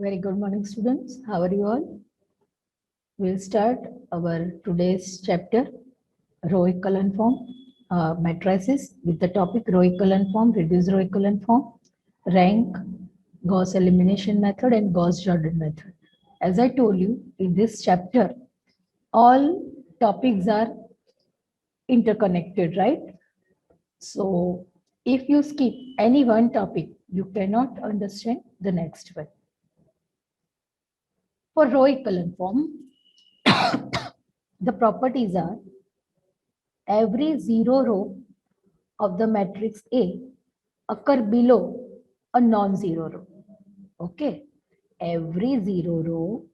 Very good morning, students. How are you all? We'll start our today's chapter, row echelon form, matrices, with the topic row echelon form, reduced row echelon form, rank, Gauss elimination method, and Gauss-Jordan method. As I told you, in this chapter, all topics are interconnected, right? So if you skip any one topic, you cannot understand the next one. For row echelon form, the properties are every zero row of the matrix A occur below a non-zero row. Okay. Every zero row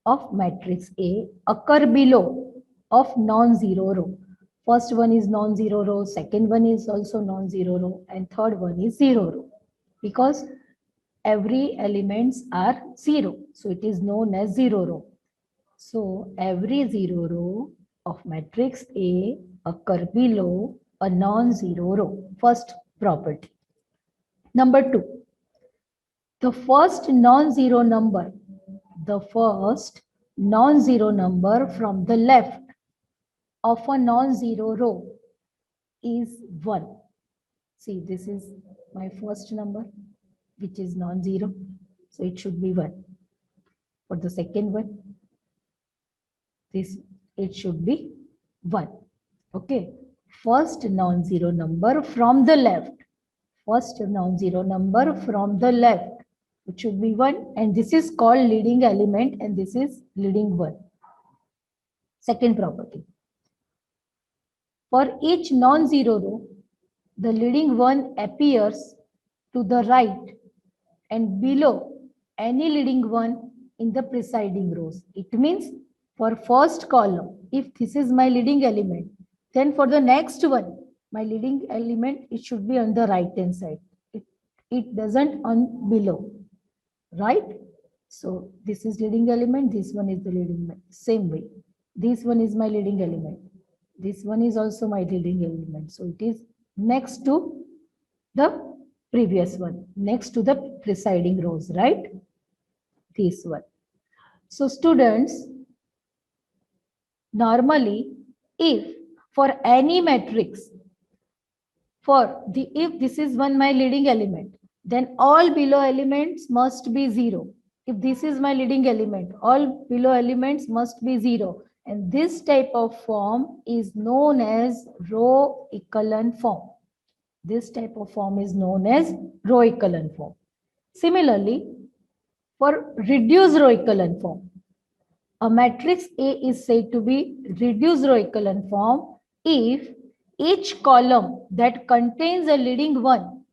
of matrix A occur below of non-zero row. First one is non-zero row, second one is also non-zero row, and third one is zero row. Because every elements are zero, so it is known as zero row. So every zero row of matrix A occur below a non-zero row. First property. Number two, the first non-zero number from the left of a non-zero row is 1. See, this is my first number, which is non-zero. So it should be 1. For the second one, it should be 1. Okay. First non-zero number from the left. First non-zero number from the left. It should be 1. And this is called leading element and this is leading 1. Second property. For each non-zero row, the leading 1 appears to the right and below any leading 1 in the preceding rows. It means for first column, if this is my leading element, then for the next one, my leading element, it should be on the right hand side. It doesn't on below, right? So this is leading element, this one is the leading element. Same way, this one is my leading element. This one is also my leading element. So it is next to the previous one, next to the preceding rows, right? This one. So students, normally, if for any matrix, if this is one my leading element, then all below elements must be 0. If this is my leading element, all below elements must be 0. And this type of form is known as row echelon form. This type of form is known as row echelon form. Similarly, for reduced row echelon form, a matrix A is said to be reduced row echelon form if each column that contains a leading 1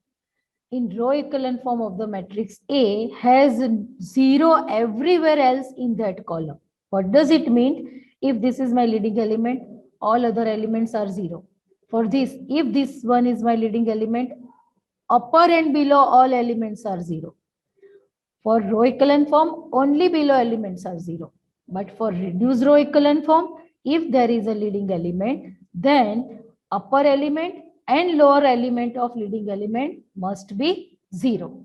in row echelon form of the matrix A has 0 everywhere else in that column. What does it mean? If this is my leading element, all other elements are 0. For this, if this one is my leading element, upper and below all elements are 0. For row echelon form, only below elements are 0. But for reduced row echelon form, if there is a leading element, then upper element and lower element of leading element must be 0.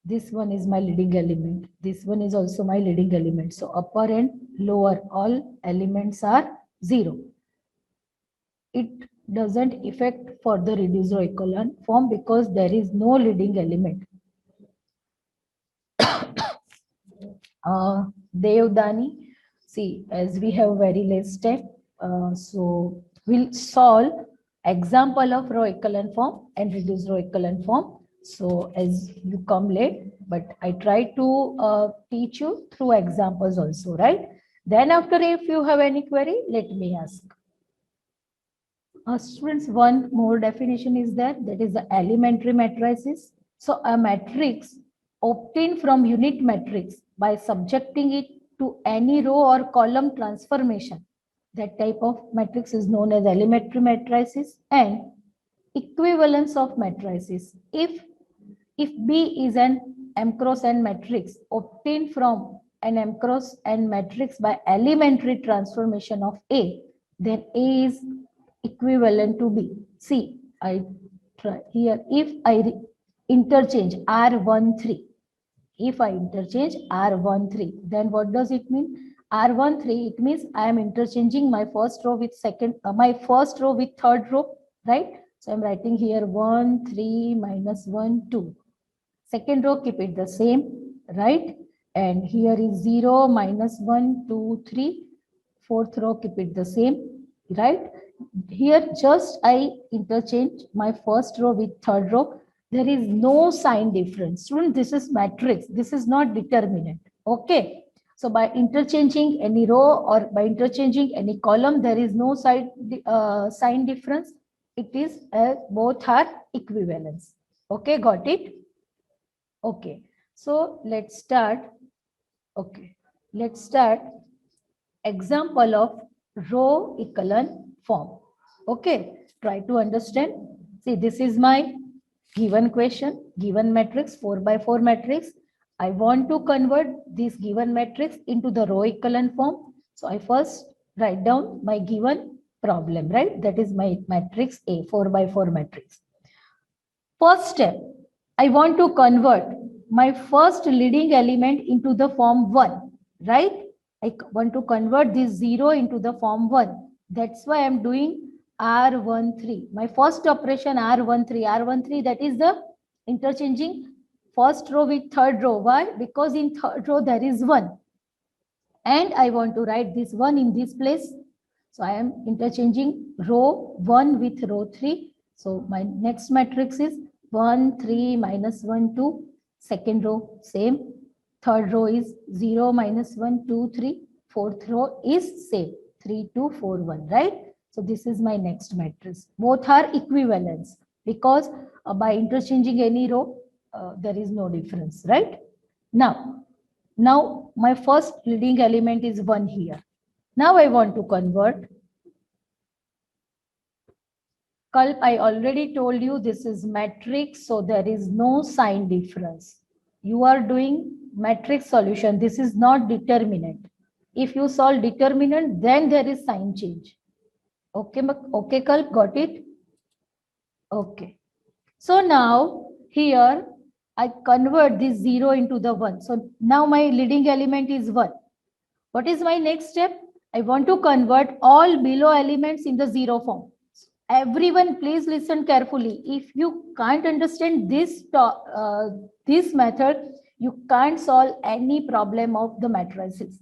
This one is my leading element. This one is also my leading element. So upper and lower, all elements are 0. It doesn't affect for the reduced row echelon form because there is no leading element. Devdani, see, as we have very less step, so we'll solve example of row echelon form and reduced row echelon form. So as you come late, but I try to teach you through examples also, right? Then after, if you have any query, let me ask. Students, one more definition is that is the elementary matrices. So a matrix obtained from unit matrix by subjecting it to any row or column transformation. That type of matrix is known as elementary matrices. And equivalence of matrices. If B is an M cross N matrix obtained from an M cross N matrix by elementary transformation of A, then A is equivalent to B. See, I try here. If I interchange R13 If I interchange R13, then what does it mean? R13, it means I am interchanging my first row with my first row with third row, right? So I'm writing here 1, 3, minus 1, 2. Second row, keep it the same, right? And here is 0, minus 1, 2, 3. Fourth row, keep it the same, right? Here just I interchange my first row with third row. There is no sign difference. Student, this is matrix. This is not determinant. Okay. So by interchanging any row or by interchanging any column, there is no sign difference. It is both are equivalence. Okay, got it? Okay. So let's start. Okay. Let's start example of row echelon form. Okay, try to understand. See, this is my given question, given matrix, 4 by 4 matrix. I want to convert this given matrix into the row echelon form. So I first write down my given problem, right? That is my matrix A, 4 by 4 matrix. First step, I want to convert my first leading element into the form 1, right? I want to convert this 0 into the form 1. That's why I'm doing R13. My first operation R13, that is the interchanging first row with third row. Why? Because in third row there is 1. And I want to write this 1 in this place. So I am interchanging row 1 with row 3. So my next matrix is 1, 3, minus 1, 2. Second row, same. Third row is 0, minus 1, 2, 3. Fourth row is same, 3, 2, 4, 1, right? So this is my next matrix. Both are equivalence because by interchanging any row, there is no difference, right? Now my first leading element is 1 here. Now I want to convert. Kalp, I already told you this is matrix, so there is no sign difference. You are doing matrix solution. This is not determinant. If you solve determinant, then there is sign change. Okay, okay, Kalp, got it? Okay. So now here I convert this 0 into the 1. So now my leading element is 1. What is my next step? I want to convert all below elements in the 0 form. Everyone, please listen carefully. If you can't understand this method, you can't solve any problem of the matrices.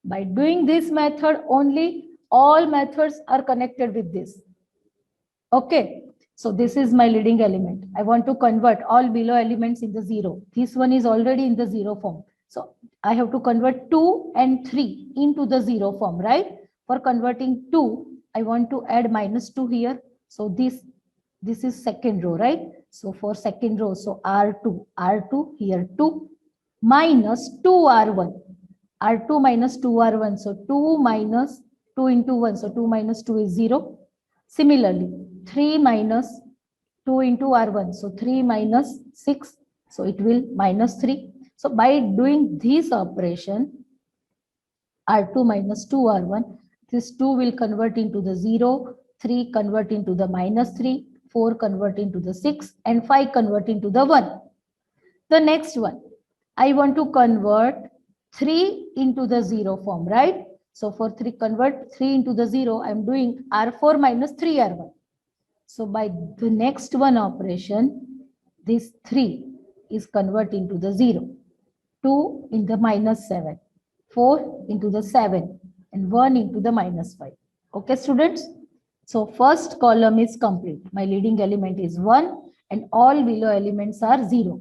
By doing this method only, all methods are connected with this. Okay. So this is my leading element. I want to convert all below elements in the 0. This one is already in the 0 form. So I have to convert 2 and 3 into the 0 form, right? For converting 2, I want to add minus 2 here. So this is second row, right? So for second row, so R2 here 2 minus 2R1. R2 minus 2R1. So 2 minus 2 into 1. So 2 minus 2 is 0. Similarly, 3 minus 2 into R1. So 3 minus 6. So it will minus 3. So by doing this operation, R2 minus 2R1, this 2 will convert into the 0, 3 convert into the minus 3, 4 convert into the 6, and 5 convert into the 1. The next one, I want to convert 3 into the 0 form, right? So for 3, convert 3 into the 0, I'm doing R4 minus 3R1. So by the next one operation, this 3 is converting to the 0, 2 in the minus 7, 4 into the 7, and 1 into the minus 5. Okay, students? So first column is complete. My leading element is 1 and all below elements are 0.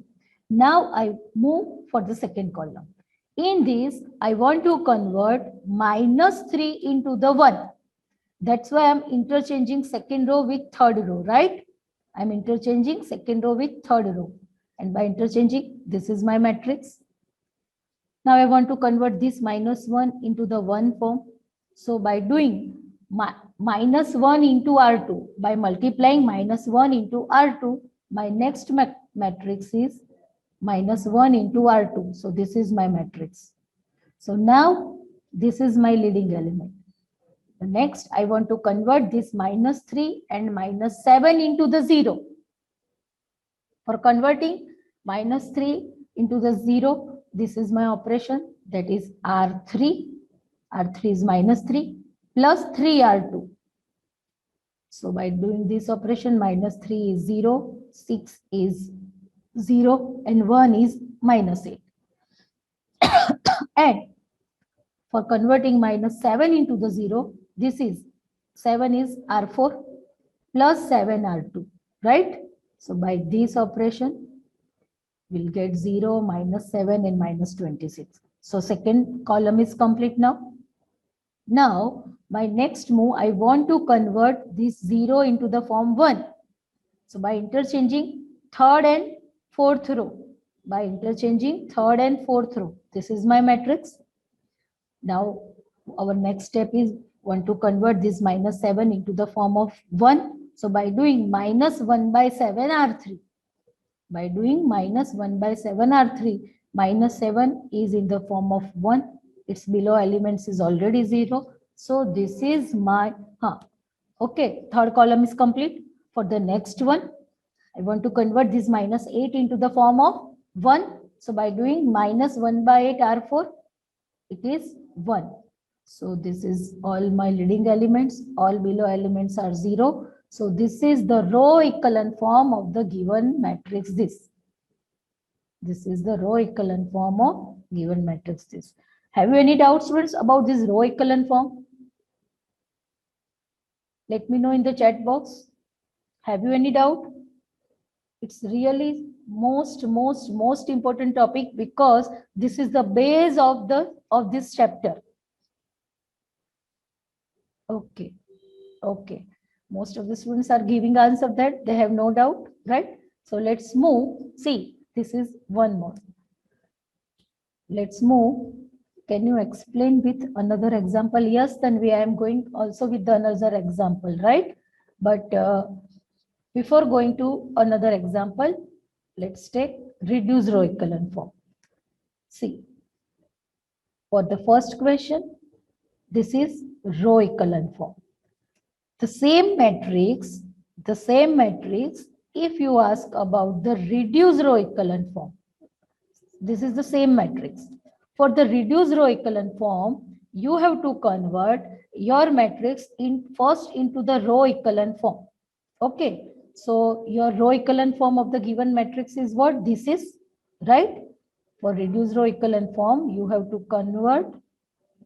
Now I move for the second column. In this, I want to convert minus 3 into the 1. That's why I'm interchanging second row with third row, right? I'm interchanging second row with third row. And by interchanging, this is my matrix. Now I want to convert this minus 1 into the 1 form. So by doing minus 1 into R2, by multiplying minus 1 into R2, my next matrix is minus 1 into R2. So this is my matrix. So now this is my leading element. Next, I want to convert this minus 3 and minus 7 into the 0. For converting minus 3 into the 0. This is my operation, that is R3. R3 is minus 3 plus 3R2. So by doing this operation, minus 3 is 0, 6 is 0, and 1 is minus 8. And for converting minus 7 into the 0, this is 7 is R4 plus 7R2, right? So by this operation, we'll get 0, minus 7, and minus 26. So second column is complete now. Now, my next move, I want to convert this 0 into the form 1. So by interchanging third and fourth row, this is my matrix. Now, our next step is want to convert this minus 7 into the form of 1. So by doing minus 1 by 7 R3, minus 7 is in the form of 1. Its below elements is already 0. So this is my, okay, third column is complete. For the next one, I want to convert this minus 8 into the form of 1. So by doing minus 1 by 8 R4, it is 1. So this is all my leading elements. All below elements are 0. So this is the row echelon form of the given matrix this. This is the row echelon form of given matrix this. Have you any doubts, students, about this row echelon form? Let me know in the chat box. Have you any doubt? It's really most important topic because this is the base of this chapter. Okay. Most of the students are giving answer that they have no doubt, right? So let's move. See, this is one more. Let's move. Can you explain with another example? Yes, then I am going also with another example, right? But before going to another example, let's take reduced row echelon form. See, for the first question, this is row echelon form. The same matrix, if you ask about the reduced row echelon form, this is the same matrix. For the reduced row echelon form, you have to convert your matrix first into the row echelon form. Okay, so your row echelon form of the given matrix is what? This is, right? For reduced row echelon form, you have to convert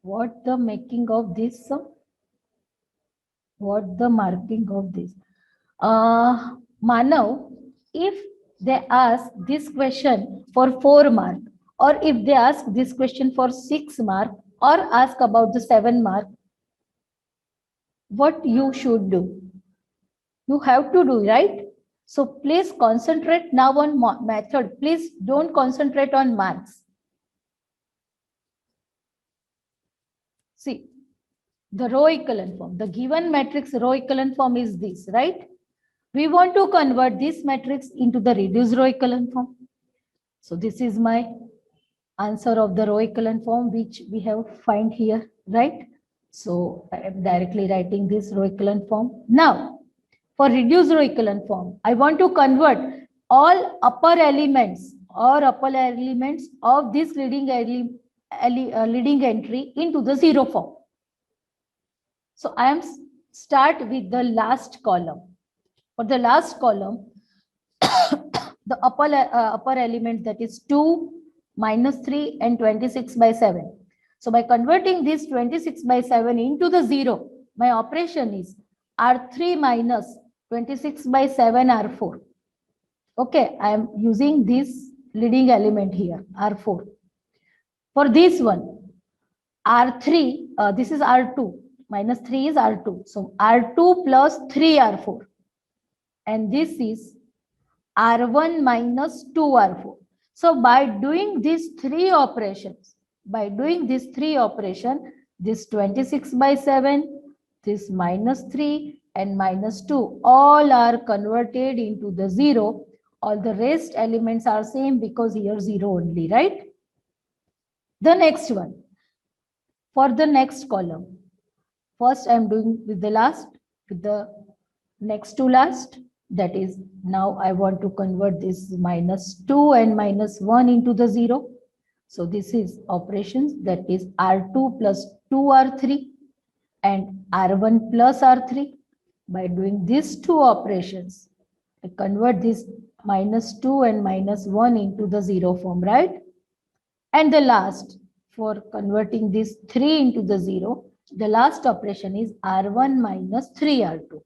what the making of this, what the marking of this. Manav, if they ask this question for 4 mark, or if they ask this question for 6 mark, or ask about the 7 mark, what you should do? You have to do, right? So please concentrate now on method. Please don't concentrate on marks. See, the row echelon form, the given matrix row echelon form is this, right? We want to convert this matrix into the reduced row echelon form. So this is my answer of the row echelon form, which we have find here, right? So I am directly writing this row echelon form. Now, for reduced row echelon form, I want to convert all upper elements of this leading entry into the 0 form. So I am start with the last column. For the last column, the upper element, that is 2, minus 3, and 26 by 7. So by converting this 26 by 7 into the 0, my operation is R3 minus 26 by 7 R4. Okay, I am using this leading element here, R4. For this one, R3, this is R2, minus 3 is R2. So R2 plus 3 R4. And this is R1 minus 2 R4. So by doing these 3 operations, this 26 by 7, this minus 3 and minus 2, all are converted into the 0. All the rest elements are same because here 0 only, right? The next one, for the next column, first I am doing with the next to last. That is, now I want to convert this -2 and -1 into the 0. So this is operations, that is R2 plus 2R3 and R1 plus R3. By doing these two operations, I convert this -2 and -1 into the 0 form, right? And the last, for converting this 3 into the 0, the last operation is R1 minus 3R2.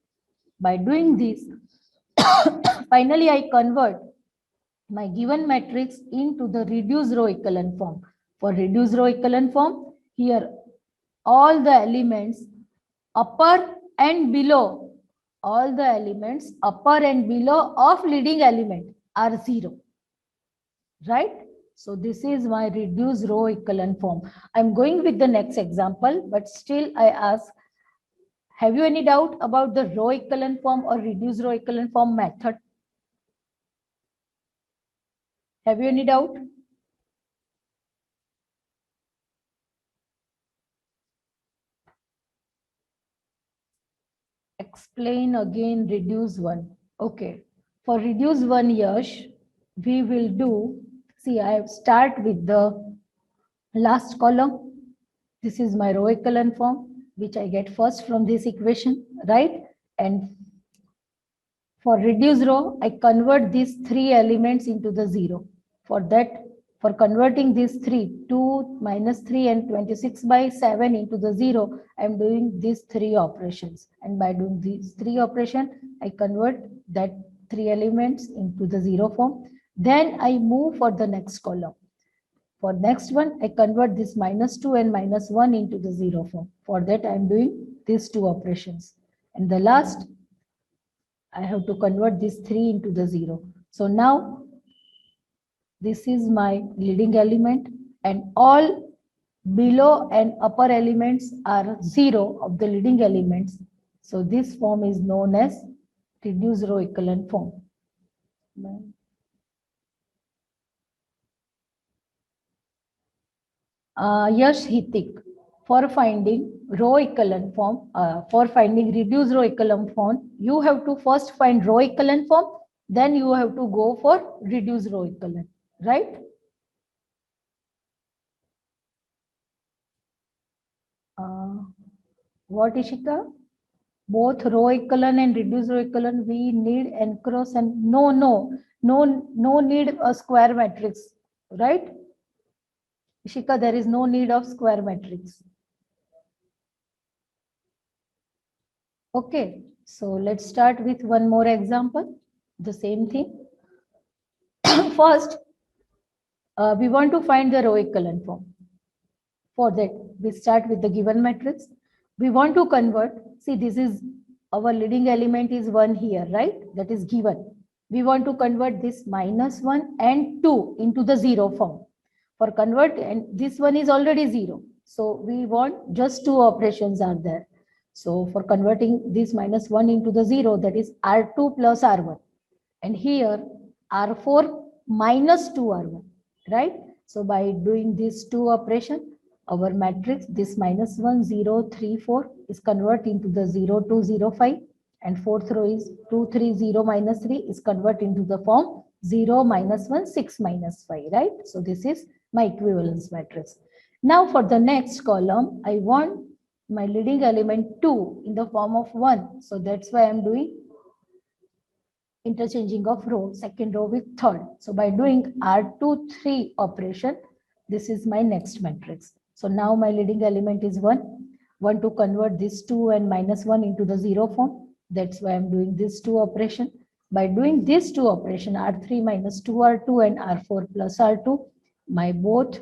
By doing this, finally I convert my given matrix into the reduced row echelon form. For reduced row echelon form, here all the elements upper and below, all the elements upper and below of leading element are 0, right? So this is my reduced row echelon form. I'm going with the next example, but still I ask, have you any doubt about the row echelon form or reduced row echelon form method? Have you any doubt? Explain again reduce one. Okay. For reduce one, Yash, we will do, see, I start with the last column. This is my row echelon form, which I get first from this equation, right? And for reduced row, I convert these three elements into the 0. For that, for converting these three, 2 minus 3 and 26 by 7 into the 0, I am doing these three operations. And by doing these three operations, I convert that three elements into the 0 form. Then I move for the next column. For next one, I convert this -2 and -1 into the 0 form. For that, I am doing these two operations. And the last, I have to convert this 3 into the 0. So now this is my leading element, and all below and upper elements are 0 of the leading elements. So this form is known as reduced row echelon form. Yash Hitik, for finding row echelon form, for finding reduced row echelon form, you have to first find row echelon form, then you have to go for reduced row echelon, right? What, Ishika? Both row echelon and reduced row echelon, we need n cross and no need a square matrix, right? Ishika, there is no need of square matrix. Okay, so let's start with one more example. The same thing. First, we want to find the row echelon form. For that, we start with the given matrix. We want to convert, see, this is our leading element is 1 here, right? That is given. We want to convert this -1 and 2 into the 0 form. For convert, and this one is already 0. So we want just two operations are there. So for converting this -1 into the 0, that is R2 plus R1. And here R4 minus 2R1, right? So by doing these two operation, our matrix, this -1, 0, 3, 4 is converted into the 0, 2, 0, 5. And fourth row is 2, 3, 0, minus 3 is converted into the form 0, -1, 6, -5, right? So this is my equivalence matrix. Now for the next column, I want my leading element 2 in the form of 1. So that's why I'm doing interchanging of row, second row with third. So by doing R2, 3 operation, this is my next matrix. So now my leading element is 1. Want to convert this 2 and -1 into the 0 form. That's why I'm doing this 2 operation. By doing these 2 operation, R3 minus 2R2 and R4 plus R2, my both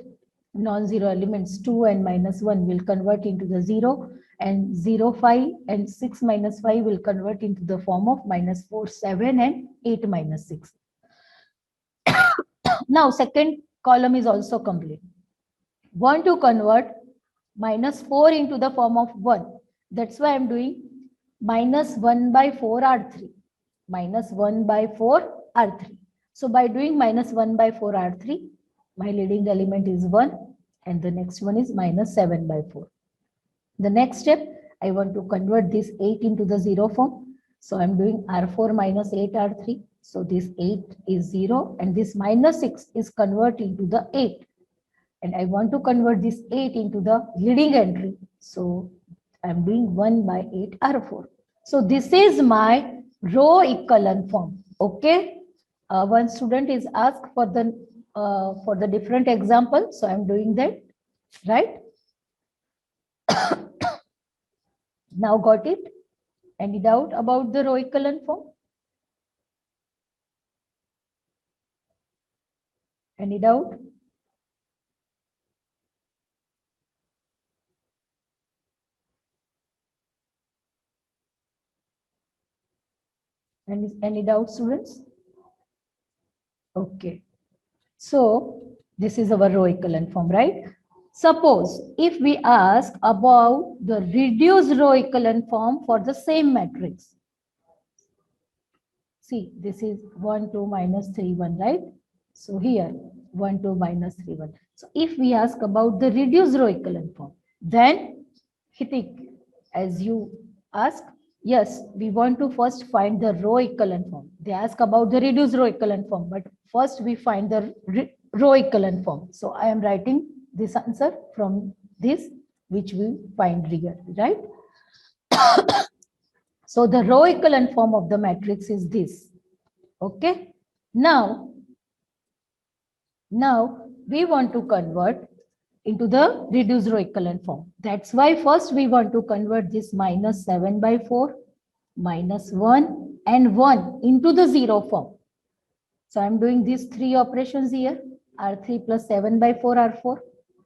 non-zero elements 2 and -1 will convert into the 0, and 0, 5 and 6 minus 5 will convert into the form of -4, 7 and 8 minus 6. Now second column is also complete. Want to convert -4 into the form of 1. That's why I'm doing -1 by 4 R3. -1 by 4 R3. So by doing -1 by 4 R3, my leading element is 1, and the next one is -7 by 4. The next step, I want to convert this 8 into the 0 form. So I'm doing R4 minus 8 R3. So this 8 is 0 and this minus 6 is converted to the 8. And I want to convert this 8 into the leading entry. So I'm doing 1 by 8 R4. So this is my row echelon form. Okay. One student is asked for the different example. So I'm doing that, right? Now got it? Any doubt about the row echelon form? Any doubt? Any doubt, students? Okay. So this is our row echelon form, right? Suppose if we ask about the reduced row echelon form for the same matrix. See, this is 1, 2, minus 3, 1, right? So here, 1, 2, minus 3, 1. So if we ask about the reduced row echelon form, then Hitik, as you ask, yes, we want to first find the row echelon form. They ask about the reduced row echelon form, but first we find the row echelon form. So I am writing this answer from this, which we find here, right? So the row echelon form of the matrix is this. Okay. Now we want to convert into the reduced row echelon form. That's why first we want to convert this minus 7 by 4, minus 1 and 1 into the 0 form. So I'm doing these three operations here. R3 plus 7 by 4 R4,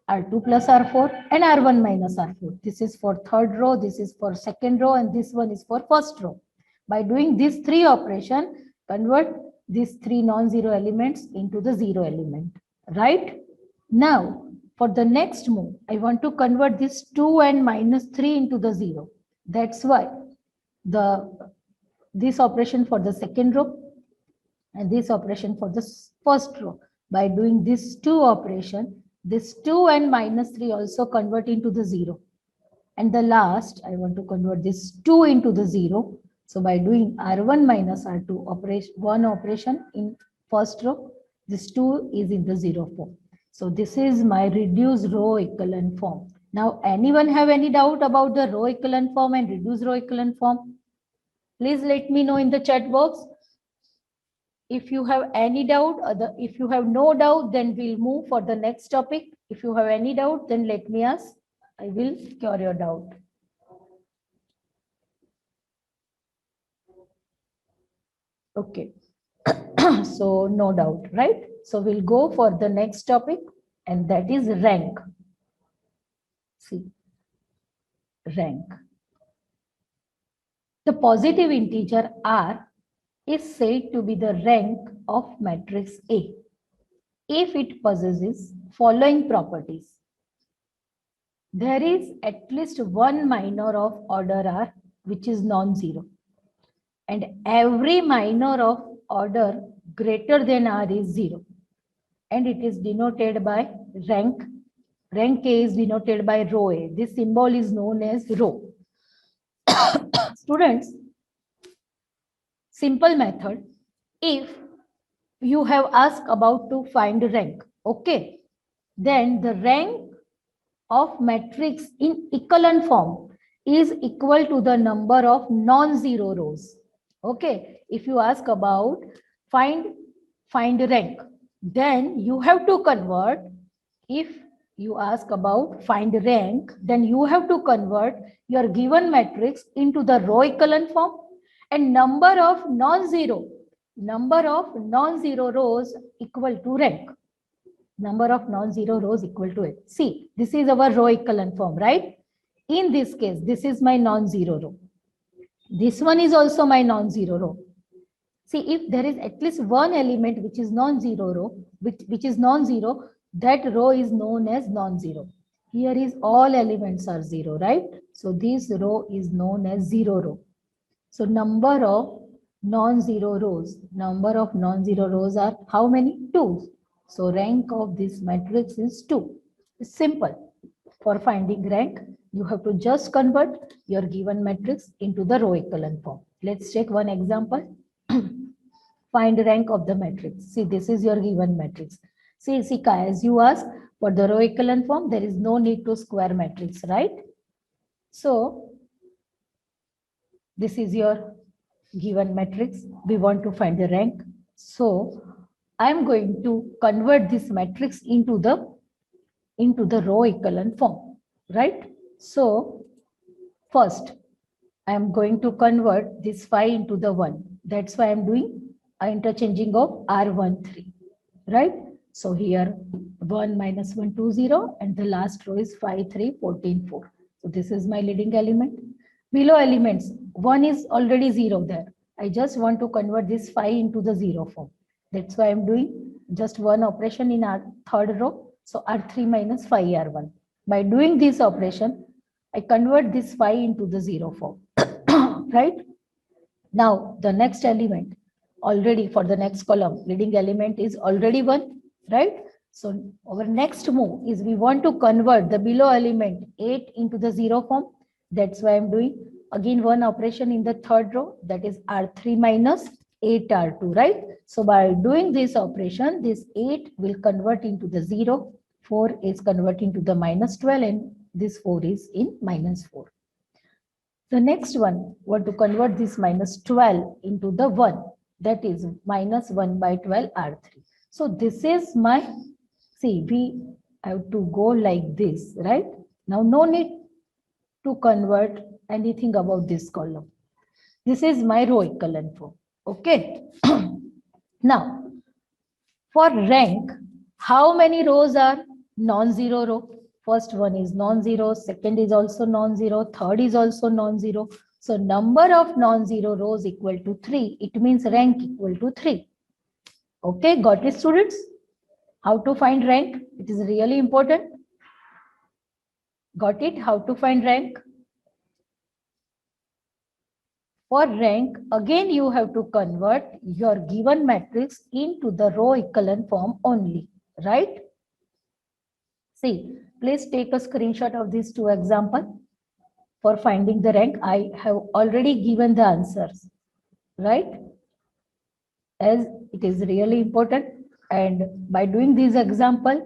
R2 plus R4 and R1 minus R4. This is for third row, this is for second row and this one is for first row. By doing these three operations, convert these three non-zero elements into the zero element, right? Now, for the next move, I want to convert this 2 and minus 3 into the 0. That's why this operation for the second row and this operation for the first row. By doing this two operation, this 2 and minus 3 also convert into the 0. And the last, I want to convert this 2 into the 0. So by doing R1 minus R2 operation, one operation in first row, this 2 is in the 0 form. So this is my reduced row echelon form. Now, anyone have any doubt about the row echelon form and reduced row echelon form? Please let me know in the chat box. If you have any doubt, if you have no doubt, then we'll move for the next topic. If you have any doubt, then let me ask. I will cure your doubt. Okay. So no doubt, right? So we'll go for the next topic, and that is rank. See, rank. The positive integer R is said to be the rank of matrix A if it possesses following properties. There is at least one minor of order R which is non-zero, and every minor of order greater than R is 0, and it is denoted by rank. Rank A is denoted by row A. This symbol is known as row. Students, simple method. If you have asked about to find rank, okay, then the rank of matrix in echelon form is equal to the number of non-zero rows. Okay, if you ask about find rank, then you have to convert. If you ask about find rank, then you have to convert your given matrix into the row echelon form, and number of non-zero rows equal to rank. Number of non-zero rows equal to it. See, this is our row echelon form, right? In this case, this is my non-zero row. This one is also my non-zero row. See, if there is at least one element which is non-zero row, which is non-zero, that row is known as non-zero. Here is all elements are 0, right? So this row is known as 0 row. So number of non-zero rows are how many? 2. So rank of this matrix is 2. It's simple. For finding rank, you have to just convert your given matrix into the row echelon form. Let's take one example. Find rank of the matrix. See, this is your given matrix. See, Sika, as you ask, for the row echelon form, there is no need to square matrix, right? So, this is your given matrix. We want to find the rank. So, I am going to convert this matrix into the row echelon form, right? So, first, I am going to convert this 5 into the 1. That's why I am doing a interchanging of R13, right? So here 1 minus 1, 2, 0, and the last row is 5, 3, 14, 4. So this is my leading element. Below elements, 1 is already 0 there. I just want to convert this 5 into the 0 form. That's why I'm doing just one operation in our third row. So R3 minus 5 R1. By doing this operation, I convert this 5 into the 0 form. Right? Now, the next element, already for the next column, leading element is already 1, right? So, our next move is we want to convert the below element 8 into the 0 form. That's why I'm doing again one operation in the third row, that is R3 minus 8 R2, right? So, by doing this operation, this 8 will convert into the 0, 4 is converting to the minus 12, and this 4 is in minus 4. The next one, want to convert this minus 12 into the 1, that is minus 1 by 12 R3. So this is my, see, we have to go like this, right? Now no need to convert anything about this column. This is my row echelon form, okay? Now, for rank, how many rows are non-zero row? First one is non-zero, second is also non-zero, third is also non-zero. So number of non-zero rows equal to 3. It means rank equal to 3. Okay, got it, students? How to find rank? It is really important. Got it? How to find rank? For rank, again you have to convert your given matrix into the row echelon form only, right? See, please take a screenshot of these two examples. For finding the rank, I have already given the answers, right? As it is really important, and by doing this example,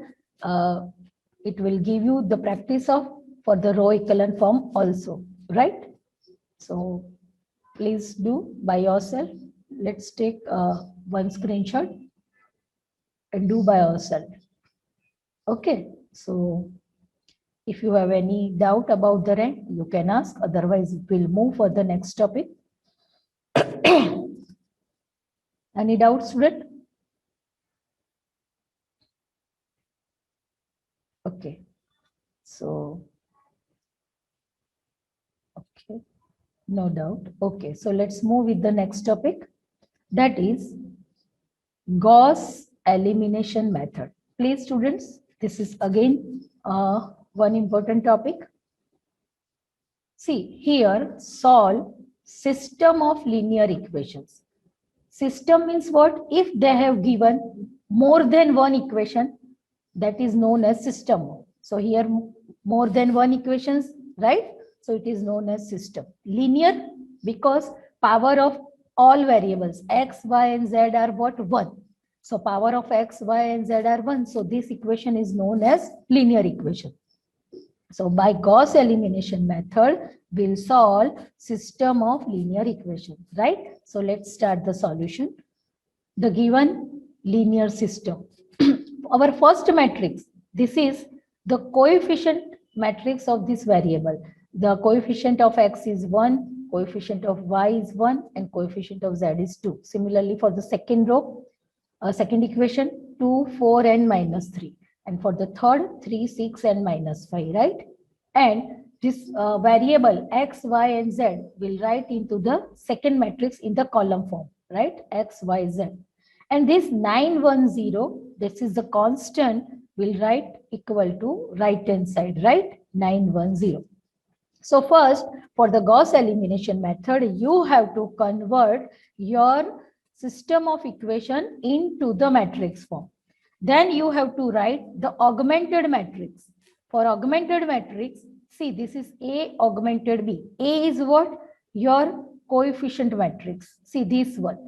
it will give you the practice of for the row echelon form also, right? So please do by yourself. Let's take one screenshot and do by yourself. Okay, so if you have any doubt about the rank, you can ask. Otherwise, we'll move for the next topic. Any doubts, student? Okay. So, okay, no doubt. Okay, so let's move with the next topic. That is Gauss elimination method. Please, students, this is again one important topic. See, here solve system of linear equations. System means what? If they have given more than one equation, that is known as system. So here more than one equations, right? So it is known as system. Linear because power of all variables x, y, and z are what? 1. So power of x, y, and z are 1. So this equation is known as linear equation. So by Gauss elimination method, we'll solve system of linear equations, right? So let's start the solution. The given linear system. Our first matrix, this is the coefficient matrix of this variable. The coefficient of x is 1, coefficient of y is 1, and coefficient of z is 2. Similarly, for the second row, second equation, 2, 4, and minus 3. And for the third, 3, 6, and minus 5, right? And this variable x, y, and z will write into the second matrix in the column form, right? X, y, z. And this 910, this is the constant, will write equal to right hand side, right? 910. So first, for the Gauss elimination method, you have to convert your system of equation into the matrix form. Then you have to write the augmented matrix. For augmented matrix, see, this is A augmented B. A is what? Your coefficient matrix. See this one,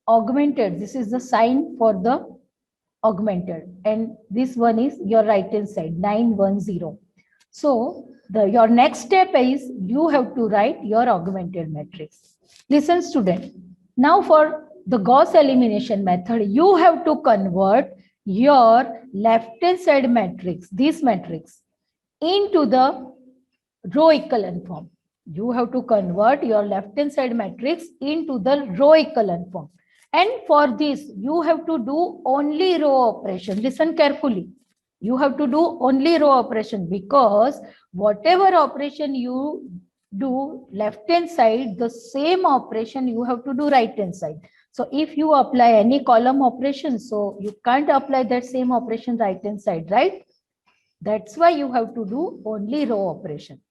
augmented. This is the sign for the augmented, and this one is your right hand side, 910. So your next step is you have to write your augmented matrix. Listen, student. Now for the Gauss elimination method, you have to convert your left hand side matrix, this matrix, into the row echelon form. You have to convert your left hand side matrix into the row echelon form. And for this, you have to do only row operation. Listen carefully. You have to do only row operation, because whatever operation you do left hand side, the same operation you have to do right hand side. So if you apply any column operation, so you can't apply that same operation right hand side, right? That's why you have to do only row operation.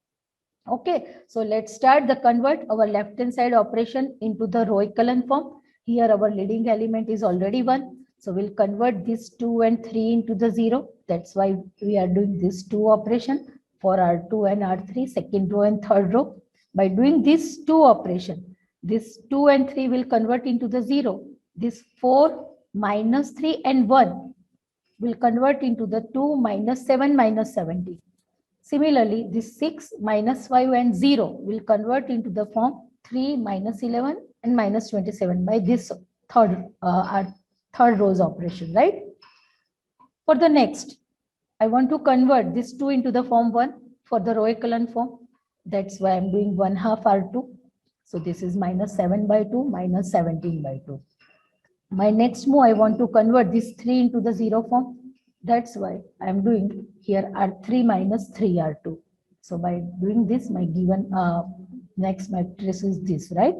Okay, so let's start the convert our left hand side operation into the row echelon form. Here our leading element is already 1. So we'll convert this 2 and 3 into the 0. That's why we are doing this 2 operation for R2 and R3, second row and third row. By doing this 2 operation, this 2 and 3 will convert into the 0. This 4 minus 3 and 1 will convert into the 2 minus 7 minus 70. Similarly, this 6 minus 5 and 0 will convert into the form 3 minus 11 and minus 27 by this third rows operation, right? For the next, I want to convert this 2 into the form 1 for the row echelon form. That's why I'm doing 1/2 R2. So this is minus 7 by 2 minus 17 by 2. My next move, I want to convert this 3 into the 0 form. That's why I'm doing here R3 minus 3R2. So by doing this, my given next matrix is this, right?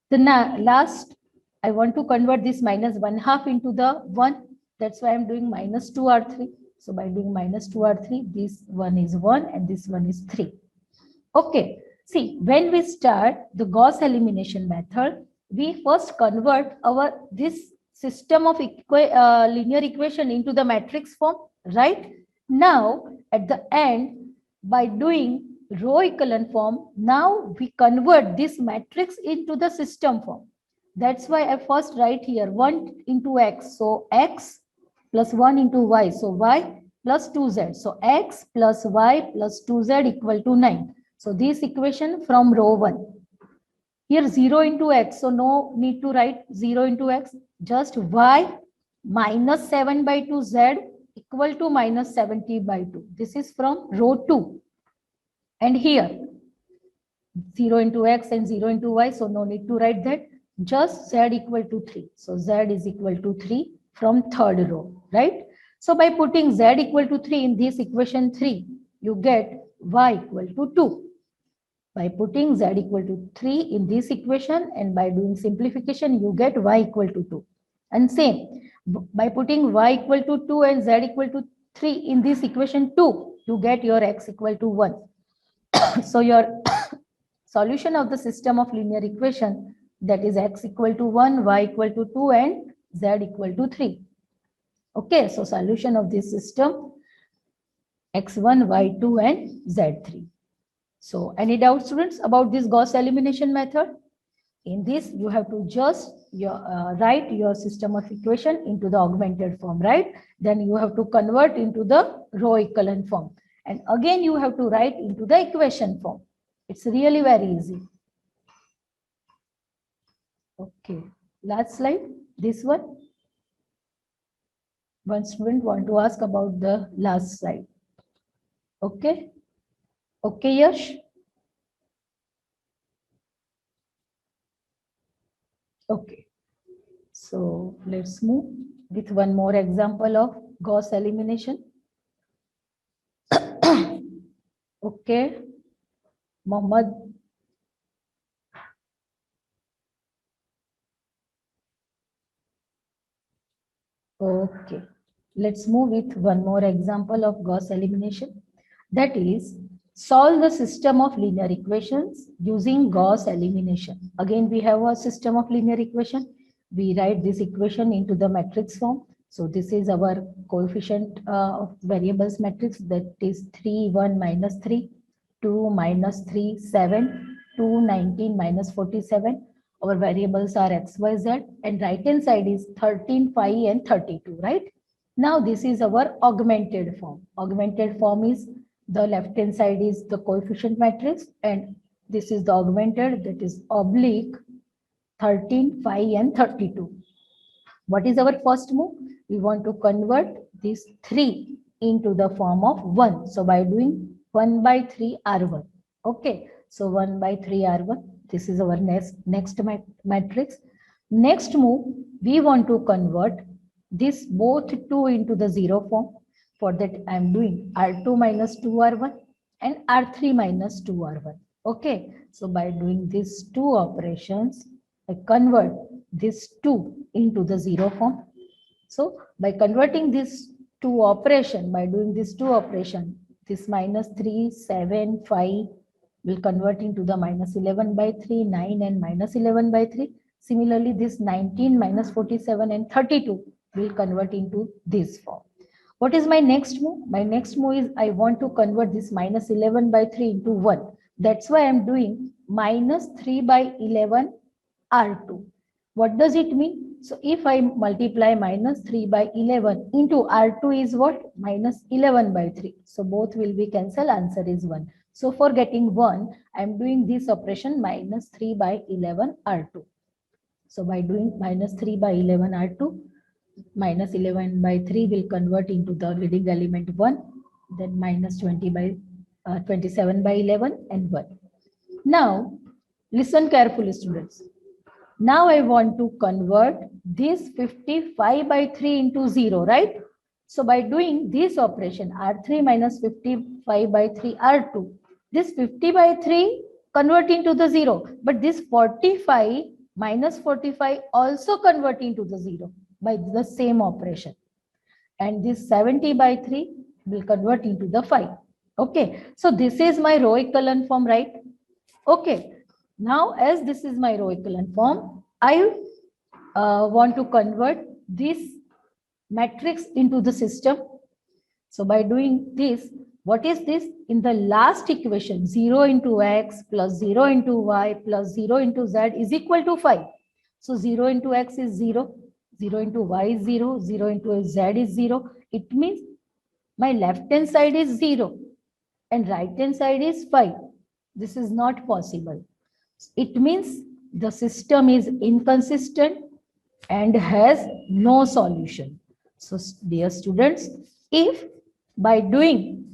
The last, I want to convert this minus 1/2 into the 1. That's why I'm doing minus 2R3. So by doing minus 2R3, this one is 1 and this one is 3. Okay, see, when we start the Gauss elimination method, we first convert this system of linear equation into the matrix form, right? Now, at the end, by doing row echelon form, now we convert this matrix into the system form. That's why I first write here 1 into x. So x plus 1 into y. So y plus 2z. So x plus y plus 2z equal to 9. So this equation from row 1. Here 0 into x, so no need to write 0 into x, just y minus 7 by 2 z equal to minus 70 by 2. This is from row 2. And here 0 into x and 0 into y, so no need to write that, just z equal to 3. So z is equal to 3 from third row, right? So by putting z equal to 3 in this equation 3, you get y equal to 2. By putting z equal to 3 in this equation and by doing simplification, you get y equal to 2. And same, by putting y equal to 2 and z equal to 3 in this equation 2, you get your x equal to 1. So your solution of the system of linear equation, that is x equal to 1, y equal to 2 and z equal to 3. Okay, so solution of this system, x1, y2 and z3. So any doubts, students, about this Gauss elimination method? In this, you have to just write your system of equation into the augmented form, right? Then you have to convert into the row echelon form. And again, you have to write into the equation form. It's really very easy. Okay, last slide, this one. One student want to ask about the last slide. Okay. Okay, Yash? Okay. So let's move with one more example of Gauss elimination. Okay. Mohammed. Okay. Let's move with one more example of Gauss elimination. That is, solve the system of linear equations using Gauss elimination. Again, we have a system of linear equation. We write this equation into the matrix form. So this is our coefficient of variables matrix, that is 3, 1, minus 3, 2, minus 3, 7, 2, 19, minus 47. Our variables are x, y, z, and right hand side is 13, 5, and 32, right? Now this is our augmented form. Augmented form is the left hand side is the coefficient matrix, and this is the augmented, that is oblique 13, 5, and 32. What is our first move? We want to convert these 3 into the form of 1. So by doing 1 by 3 R1. Okay. So 1 by 3 R1. This is our next matrix. Next move, we want to convert this both 2 into the 0 form. For that, I am doing R2 minus 2 R1 and R3 minus 2 R1. Okay. So by doing these two operations, I convert this 2 into the 0 form. So by converting this by doing this two operation, this minus 3, 7, 5 will convert into the minus 11 by 3, 9, and minus 11 by 3. Similarly, this 19, minus 47, and 32 will convert into this form. What is my next move? My next move is I want to convert this minus 11 by 3 into 1. That's why I'm doing minus 3 by 11 R2. What does it mean? So if I multiply minus 3 by 11 into R2 is what? Minus 11 by 3. So both will be cancelled. Answer is 1. So for getting 1, I'm doing this operation minus 3 by 11 R2. So by doing minus 3 by 11 R2, minus 11 by 3 will convert into the leading element 1. Then minus 20 by 27 by 11 and 1. Now, listen carefully, students. Now I want to convert this 55 by 3 into 0, right? So by doing this operation, R3 minus 55 by 3 R2, this 50 by 3 convert into the 0, but this 45 minus 45 also convert into the 0 by the same operation. And this 70 by 3 will convert into the 5. Okay, so this is my row echelon form, right? Okay. Now, as this is my row echelon form, I want to convert this matrix into the system. So by doing this, what is this? In the last equation, 0 into x plus 0 into y plus 0 into z is equal to 5. So 0 into x is 0, 0 into y is 0, 0 into z is 0. It means my left hand side is 0 and right hand side is 5. This is not possible. It means the system is inconsistent and has no solution. So, dear students, if by doing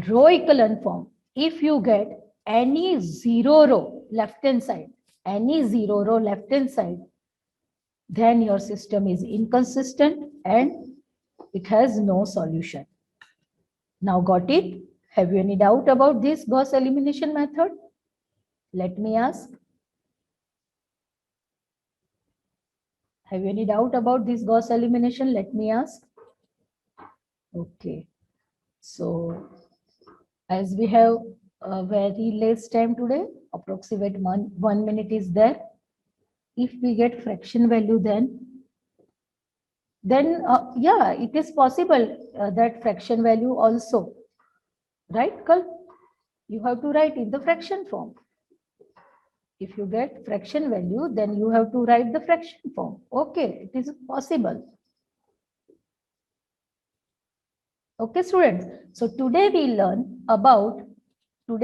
row echelon form, if you get any 0 row left hand side, then your system is inconsistent and it has no solution. Now got it? Have you any doubt about this Gauss elimination method? Let me ask. Have you any doubt about this Gauss elimination? Let me ask. Okay. So, as we have a very less time today, approximate 1 minute is there. If we get fraction value, then yeah, it is possible that fraction value also, right, Kal? You have to write in the fraction form. If you get fraction value, then you have to write the fraction form. Okay, it is possible. Okay, students. So today we learn about row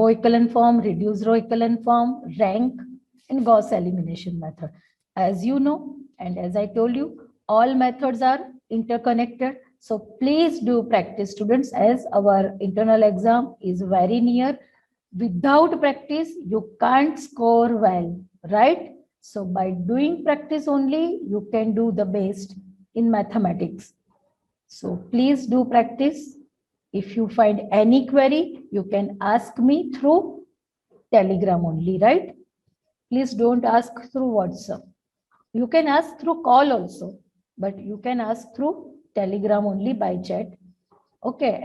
echelon form, reduced row echelon form, rank, and Gauss elimination method. As you know, and as I told you, all methods are interconnected. So please do practice, students, as our internal exam is very near. Without practice, you can't score well, right? So by doing practice only, you can do the best in mathematics. So please do practice. If you find any query, you can ask me through Telegram only, right? Please don't ask through WhatsApp. You can ask through call also, but you can ask through Telegram only by chat. Okay.